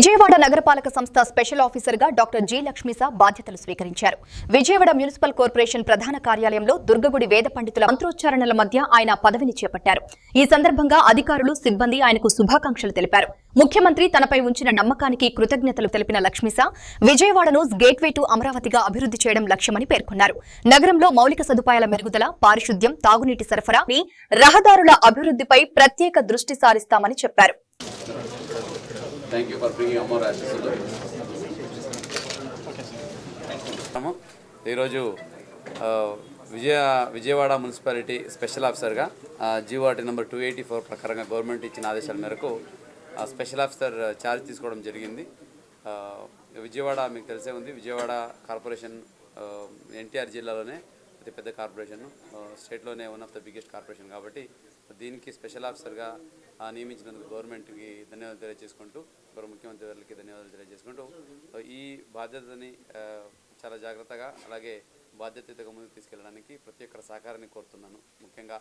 విజయవాడ నగరపాలక సంస్థ special officer గా డాక్టర్ జి లక్ష్మీసా బాధ్యతలు స్వీకరించారు. విజయవాడ మున్సిపల్ కార్పొరేషన్ ప్రధాన కార్యాలయంలో దుర్గగుడి వేద పండితుల మంత్రోచ్చారణల మధ్య ఆయన పదవిని చేపట్టారు. ఈ సందర్భంగా అధికారులు, సిబ్బంది ఆయనకు శుభాకాంక్షలు తెలిపారు. ముఖ్యమంత్రి తనపై ఉంచిన నమ్మకానికి కృతజ్ఞతలు తెలిపిన లక్ష్మీసా విజయవాడను గేట్వే టు అమరావతిగా అభివృద్ధి చేయడం లక్ష్యమని పేర్కొన్నారు. నగరంలో మౌలిక సదుపాయాల మెరుగుదల, పారిశుద్ధ్యం, తాగునీటి సరఫరా, రహదారుల అభివృద్ధిపై ప్రత్యేక దృష్టి సారిస్తామని చెప్పారు. Thank you for bringing Amar Ashes. ఈరోజు విజయవాడ మున్సిపాలిటీ స్పెషల్ ఆఫీసర్గా జీవోటీ నెంబర్ 284 ప్రకారంగా గవర్నమెంట్ ఇచ్చిన ఆదేశాల మేరకు స్పెషల్ ఆఫీసర్ ఛార్జ్ తీసుకోవడం జరిగింది. విజయవాడ మీకు తెలిసే ఉంది, విజయవాడ కార్పొరేషన్ ఎన్టీఆర్ జిల్లాలోనే అతిపెద్ద కార్పొరేషన్, స్టేట్లోనే one of the biggest corporation. కాబట్టి దీనికి స్పెషల్ ఆఫీసర్గా నియమించినందుకు గవర్నమెంట్కి ధన్యవాదాలు తెలియజేసుకుంటూ, ముఖ్యమంత్రి గారికి ధన్యవాదాలు తెలియజేసుకుంటూ ఈ బాధ్యతని చాలా జాగ్రత్తగా అలాగే బాధ్యతగా ముందుకు తీసుకెళ్ళడానికి ప్రతి ఒక్కరి సహకారాన్ని కోరుతున్నాను. ముఖ్యంగా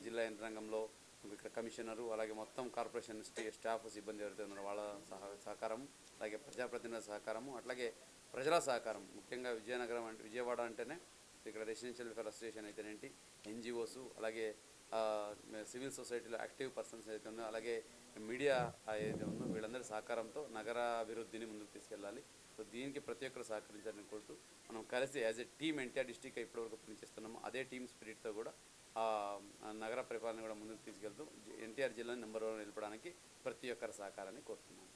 జిల్లా యంత్రాంగంలో ఇక్కడ కమిషనరు అలాగే మొత్తం కార్పొరేషన్ స్టాఫ్ సిబ్బంది ఎవరైతే ఉన్నారో వాళ్ళ సహకారం, అలాగే ప్రజాప్రతినిధుల సహకారము, అట్లాగే ప్రజల సహకారం. ముఖ్యంగా విజయనగరం అంటే విజయవాడ అంటేనే ఇక్కడ రెసిడెన్షియల్ వెల్ఫేర్ అసోసియేషన్ అయితేనేంటి, ఎన్జిఓస్, అలాగే సివిల్ సొసైటీలో యాక్టివ్ పర్సన్స్ అయితే ఉన్నాయో, అలాగే మీడియా ఏదైతే ఉందో వీళ్ళందరి సహకారంతో నగర అభివృద్ధిని ముందుకు తీసుకెళ్ళాలి. సో దీనికి ప్రతి ఒక్కరు సహకరించాలని కోరుతూ మనం కలిసి as a team NTR district ఇప్పటివరకు పనిచేస్తున్నాము. అదే టీమ్ స్పిరిట్తో కూడా నగర పరిపాలన కూడా ముందుకు తీసుకెళ్తూ ఎన్టీఆర్ జిల్లాని నెంబర్ 1 నిలపడానికి ప్రతి ఒక్కరి సహకారాన్ని కోరుతున్నాను.